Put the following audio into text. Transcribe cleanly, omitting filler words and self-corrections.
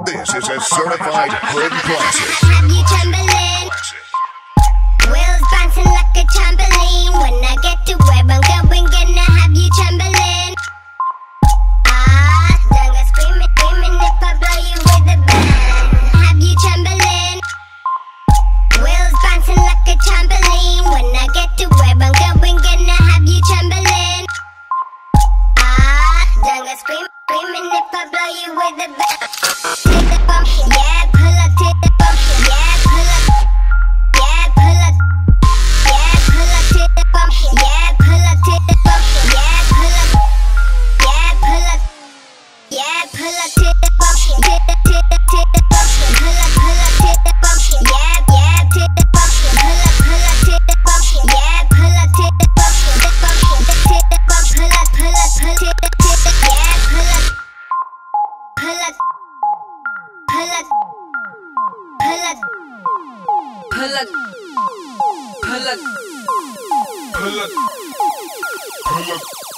This is a certified hood classic. Have you trembling? Wheels bouncing like a trampoline. When I get to where I'm going, gonna have you trembling. Don't go screaming, screaming if I blow you with a bang. Have you trembling? Wheels bouncing like a trampoline. When I get to where I'm going, gonna have you trembling. Don't go screaming if I blow you with a bang. To the bump, yeah, pull up to the bump, yeah, pull up, yeah, pull up, yeah, pull up to the bump, yeah, pull up to the bump, yeah, pull up, yeah, pull up, yeah, pull up to the bump, to the bump, pull up to the bump, yeah, yeah, to the bump, pull up to the bump, yeah, pull up to the bump, the bump, to the bump, pull up to the, yeah, pull up, pull up. Pull up, pull up, pull up, pull up, pull up, pull up.